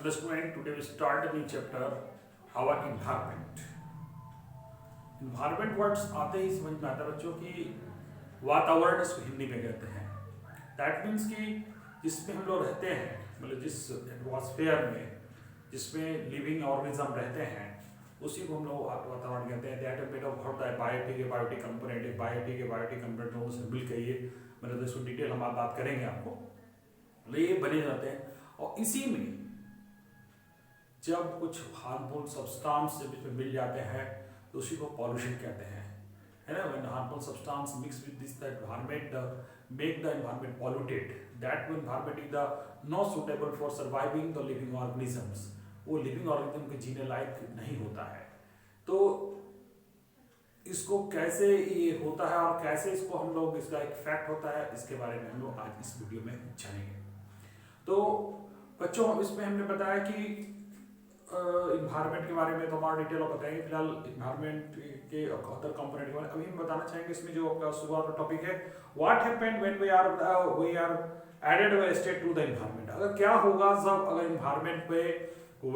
Hello student, today we start a new chapter, our environment. Environment words आते ही समझ में आता है बच्चों की वातावरण इसको हिंदी में कहते हैं. That means कि जिसमें हम लोग रहते हैं, मतलब जिस एटमॉस्फेयर में जिसमें लिविंग ऑर्गेनिज्म रहते हैं उसी को हम लोग वातावरण कहते हैं. दैट मेड अप होता है बायोटिक कंपोनेंट दोनों से मिल के ये मतलब इसको डिटेल हम बात करेंगे आपको. ये बने जाते हैं और इसी में जब कुछ हार्मफुल सब्सटेंस जब इसमें मिल जाते हैं तो उसी को पॉल्यूशन कहते हैं, है ना. When harmful substance mix with this the environment make the environment polluted, that environment is the not suitable for surviving the living organisms. वो लिविंग ऑर्गेनिज्म के जीने लायक नहीं होता है. तो इसको कैसे ये होता है और कैसे इसको हम लोग इसका एक फैक्ट होता है, इसके बारे में हम लोग आज इस वीडियो में जानेंगे. तो बच्चों इसमें हमने बताया कि इन्वायरमेंट के बारे में तो हमारा डिटेल बताएंगे. फिलहाल इन्वायरमेंट के अदर कंपोनेंट के बारे में अभी हम बताना चाहेंगे. इसमें जो आपका शुरुआत का टॉपिक है, what happened when we are added wastage to the environment. अगर क्या होगा जब अगर इन्वायरमेंट पे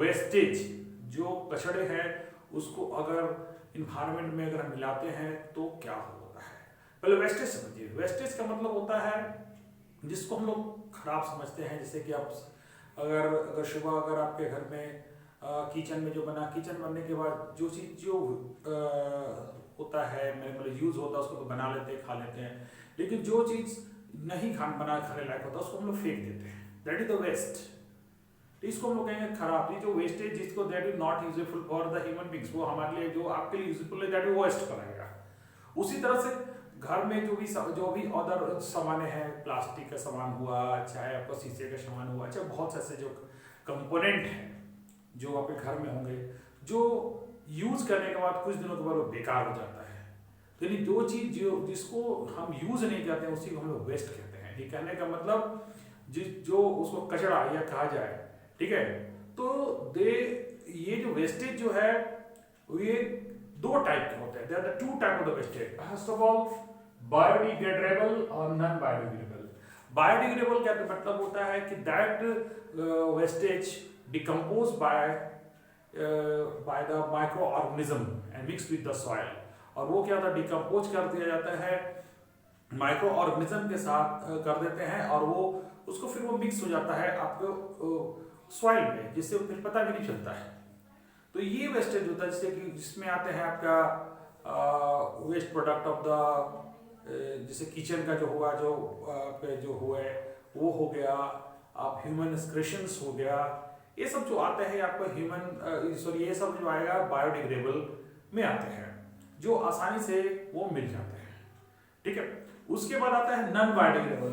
वेस्टेज जो कचड़े हैं उसको अगर इन्वायरमेंट में अगर हम मिलाते हैं तो क्या होता है. पहले वेस्टेज समझिए. वेस्टेज का मतलब होता है जिसको हम लोग खराब समझते हैं. जैसे कि आप अगर सुबह अगर आपके घर में किचन में जो बना, किचन बनने के बाद जो चीज़ जो होता है मतलब यूज़ होता है उसको तो बना लेते हैं, खा लेते हैं. लेकिन जो चीज़ नहीं खाने लायक होता उसको हम लोग फेंक देते हैं. That is the waste. इसको हम लोग कहेंगे खराब. ये जो वेस्टेज जिसको that is not useful for the human beings, वो हमारे लिए जो आपके लिए यूजफुल है दैट इज वेस्ट कराएगा. उसी तरह से घर में जो भी अदर सामान है, प्लास्टिक का सामान हुआ, चाहे आपका शीशे का सामान हुआ, चाहे बहुत ऐसे जो कंपोनेंट हैं जो आपके घर में होंगे जो यूज करने के बाद कुछ दिनों के बाद वो बेकार हो जाता है. तो यानी जो चीज जिसको हम यूज नहीं करते हैं उसी को हम लोग वेस्ट कहते हैं. ये कहने का मतलब जो उसको कचरा या कहा जाए, ठीक है. तो ये जो वेस्टेज जो है ये दो टाइप के होते हैं. There are two type of the wastage. First of all biodegradable और नॉन बायोडिग्रेडेबल. बायोडिग्रेडेबल का मतलब होता है कि that wastage decompose by the micro organism and mix with the soil. और वो क्या होता है, डिकम्पोज कर दिया जाता है माइक्रो ऑर्गेनिज्म के साथ कर देते हैं और वो उसको फिर वो मिक्स हो जाता है आपको सॉइल में, जिससे फिर पता भी नहीं चलता है. तो ये वेस्टेज होता है जैसे कि जिसमें आते हैं आपका वेस्ट प्रोडक्ट ऑफ द जैसे किचन का जो हुआ जो हुआ है वो हो गया, आप ह्यूमन एक्सक्रीशंस हो गया. ये सब जो आते हैं आपका ये सब जो आएगा बायोडिग्रेडेबल में आते हैं जो आसानी से वो मिल जाते हैं, ठीक है. उसके बाद आता है non biodegradable.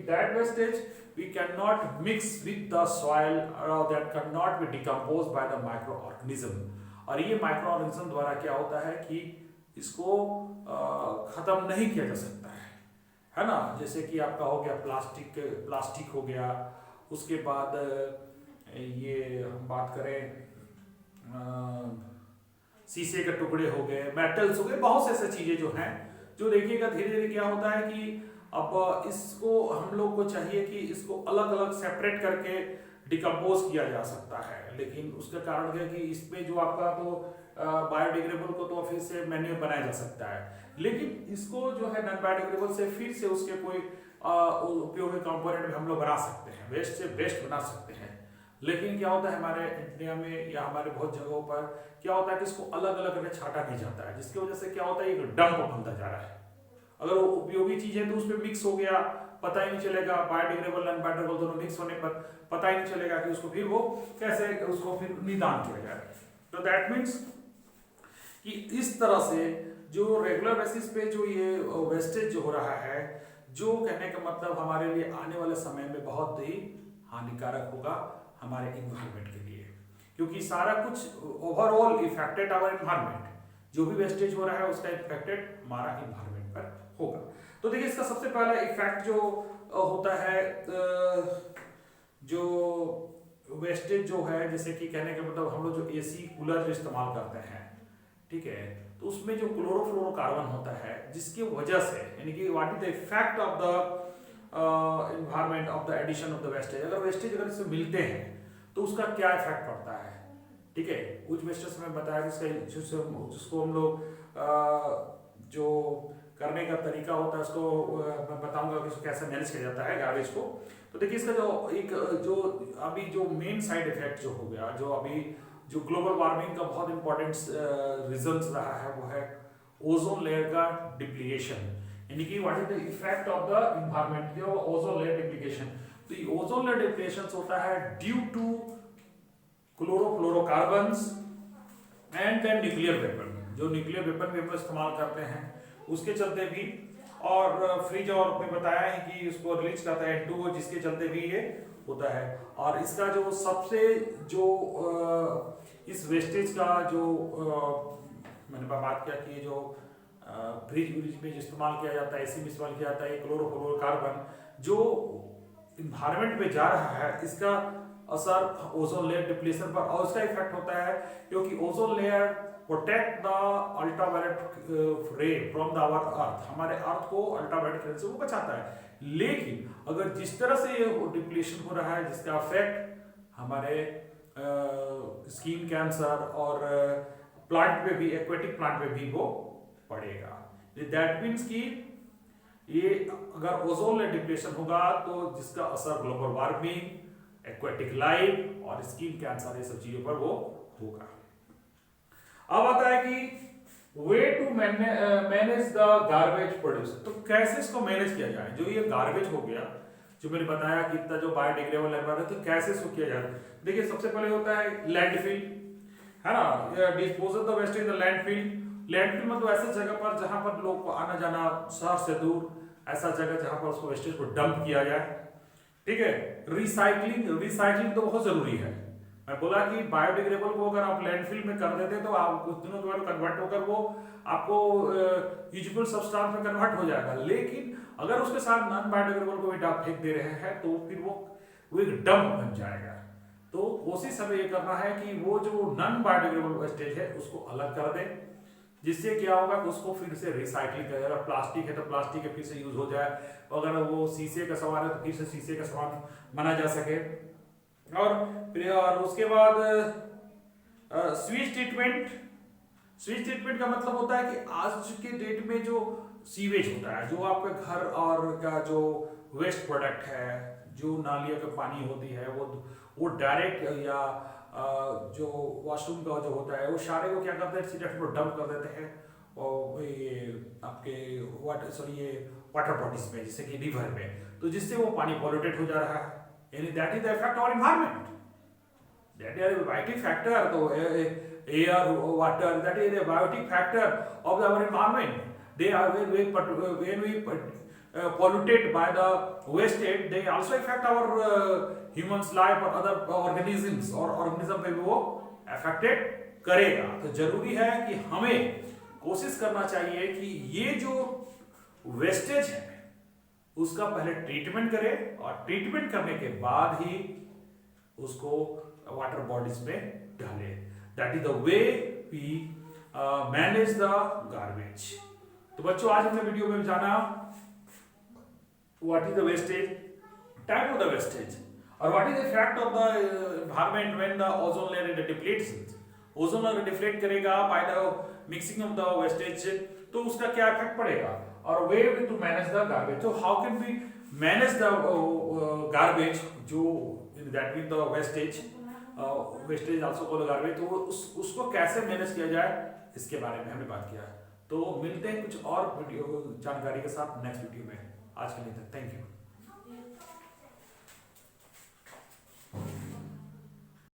That wastage we cannot mix with the soil or that cannot be decomposed by the microorganism. और ये माइक्रोऑर्गेनिज्म द्वारा क्या होता है कि इसको खत्म नहीं किया जा सकता है ना. जैसे कि आपका हो गया प्लास्टिक हो गया. उसके बाद ये हम बात करें शीशे के टुकड़े हो गए, मेटल्स हो गए, बहुत से ऐसे चीजें जो हैं जो देखिएगा धीरे धीरे क्या होता है कि अब इसको हम लोग को चाहिए कि इसको अलग अलग सेपरेट करके डिकम्पोज किया जा सकता है. लेकिन उसका कारण है कि इसमें जो आपका तो बायोडिग्रेडेबल को तो फिर से मैन्यूर बनाया जा सकता है, लेकिन इसको जो है नॉन बायोडिग्रेडेबल से फिर से उसके कोई उपयोगी कंपोनेंट में हम लोग बना सकते हैं, वेस्ट से बेस्ट बना सकते हैं. लेकिन क्या होता है हमारे इंडिया में या हमारे बहुत जगहों पर क्या होता है कि इसको अलग अलग में छाटा नहीं जाता है, जिसकी वजह से क्या होता है एक डंप बनता जा रहा है. अगर वो उपयोगी चीज है तो उसमें मिक्स हो गया, पता ही नहीं चलेगा. बायोडिग्रेडेबल नॉन बायोडिग्रेडेबल दोनों मिक्स होने पर पता ही नहीं चलेगा कि उसको फिर वो कैसे उसको फिर निदान किया जाए. तो दैट मीन्स कि इस तरह से जो रेगुलर बेसिस पे जो ये वेस्टेज जो हो रहा है, जो कहने का मतलब हमारे लिए आने वाले समय में बहुत ही हानिकारक होगा हमारे इन्वायरमेंट के लिए, क्योंकि सारा कुछ ओवरऑल इफेक्टेड आवर इन्वायरमेंट. जो भी वेस्टेज हो रहा है उसका इफेक्टेड हमारा इन्वायरमेंट पर होगा. तो देखिए इसका सबसे पहला इफेक्ट जो होता है जो वेस्टेज जो है, जैसे कि कहने का मतलब हम लोग जो एसी कूलर जो इस्तेमाल करते हैं, ठीक है, तो उसमें जो क्लोरोफ्लोरोकार्बन होता है जिसकी वजह से यानी कि what is the effect of the environment of the addition of the wastage. अगर वेस्टेज अगर इसमें मिलते हैं तो उसका क्या इफेक्ट पड़ता है, ठीक है। कुछ वेस्टेज में बताया कि जिसको हम लोग जो करने का तरीका होता है उसको मैं बताऊंगा कि उसको कैसे मैनेज किया जाता है गार्बेज को। तो देखिए इसका जो अभी जो मेन साइड इफेक्ट जो हो गया, जो अभी जो ग्लोबल वार्मिंग का बहुत इंपॉर्टेंट रीजन रहा है वो है ओजोन लेयर का डिप्लीशन, यानी कि what is the effect of the environment जो ओजोन लेयर डिप्लीशन। तो ये ओजोन लेयर डिप्लीशन होता है due to chlorofluorocarbons and then nuclear weapon, जो न्यूक्लियर वेपन भी हम इस्तेमाल करते हैं उसके चलते भी, और फ्रिज और में बताया है कि उसको रिलीज करता है N2O, जिसके चलते भी ये होता है। और इसका जो सबसे जो इस वेस्टेज का जो मैंने बात किया कि जो फ्रिज में इस्तेमाल किया जाता है, एसी में इस्तेमाल किया जाता है, क्लोरोफ्लोरोकार्बन जो इन्वायरमेंट में जा रहा है, इसका असर ओजोन लेयर डिप्लीशन पर और उसका इफेक्ट होता है, क्योंकि ozone layer protect the ultraviolet रे फ्रॉम द आवर अर्थ, हमारे अर्थ को अल्ट्रावायलेट रे से वो बचाता है। लेकिन अगर जिस तरह से ये डिप्लीशन हो रहा है, जिसका इफेक्ट हमारे स्किन कैंसर और प्लांट पे भी, एक्वेटिक प्लांट पे भी वो पड़ेगा। दैट मीन्स कि ये अगर ओजोन लेयर डिप्लीशन होगा तो जिसका असर ग्लोबल वार्मिंग, एक्वेटिक लाइफ और स्किन कैंसर ये सब चीजों पर वो होगा। अब आता है कि way to manage the garbage produce, तो कैसे इसको मैनेज किया जाए। जो ये गार्बेज हो गया, जो मैंने बताया कि इतना जो बायोडिग्रेडेबल है, तो कैसे इसको किया जाए। देखिए सबसे पहले होता है लैंडफिल, है ना, disposal the waste in the landfill. Landfill मतलब ऐसा जगह पर जहां पर लोग को आना जाना शहर से दूर, ऐसा जगह जहां पर उसको वेस्टेज को डंप किया जाए, ठीक है। रिसाइकलिंग तो बहुत जरूरी है। मैं बोला कि बायोडिग्रेडेबल को अगर आप लैंडफिल में कर देते तो आप कुछ दिनों के बाद कन्वर्ट होकर वो आपको यूजेबल सब्सटेंस में कन्वर्ट हो जाएगा। लेकिन अगर उसके साथ नॉन बायोडिग्रेडेबल को भी आप फेंक दे रहे हैं तो फिर वो एक डंप बन जाएगा। तो कोशिश हमें ये करना है कि वो जो नॉन बायोडिग्रेडेबल वेस्टेज है उसको अलग कर दें, जिससे क्या होगा कि उसको फिर से रिसाइकलिंग करें। अगर प्लास्टिक है तो प्लास्टिक के फिर से यूज हो जाए, अगर वो शीशे का सामान है तो फिर से शीशे का सामान बना जा सके। और उसके बाद स्वीज ट्रीटमेंट का मतलब होता है कि आज के डेट में जो सीवेज होता है, जो आपके घर और का जो वेस्ट प्रोडक्ट है, जो नालियों का पानी होती है, वो डायरेक्ट या जो वॉशरूम का जो होता है वो सारे को क्या करते हैं, सीधे को डंप कर देते हैं और ये आपके वाटर बॉडीज में, जैसे कि रिवर में, तो जिससे वो पानी पॉल्यूटेड हो जा रहा है। यानी that is the effect on environment, that is abiotic factor. तो air, water, that is abiotic factor of our environment. They are when we polluted by the wastage, they also affect our humans life और other organisms, और organism पे भी वो affected करेगा। तो जरूरी है कि हमें कोशिश करना चाहिए कि ये जो वेस्टेज है उसका पहले ट्रीटमेंट करें, और ट्रीटमेंट करने के बाद ही उसको वाटर बॉडीज में डालें। That is the way we manage the garbage. तो बच्चों आज हमने वीडियो में जाना what is the wastage, type of the wastage, और what is the effect of the environment when the ozone layer depletes. Ozone layer deplete करेगा by the mixing of the wastage, तो उसका क्या इफेक्ट पड़ेगा, और way to manage the garbage. So how can we manage the garbage, जो that means the wastage also called garbage, तो उसको कैसे मैनेज किया जाए इसके बारे में हमने बात किया। तो मिलते हैं कुछ और वीडियो जानकारी के साथ नेक्स्ट वीडियो में। आज के लिए थैंक यू।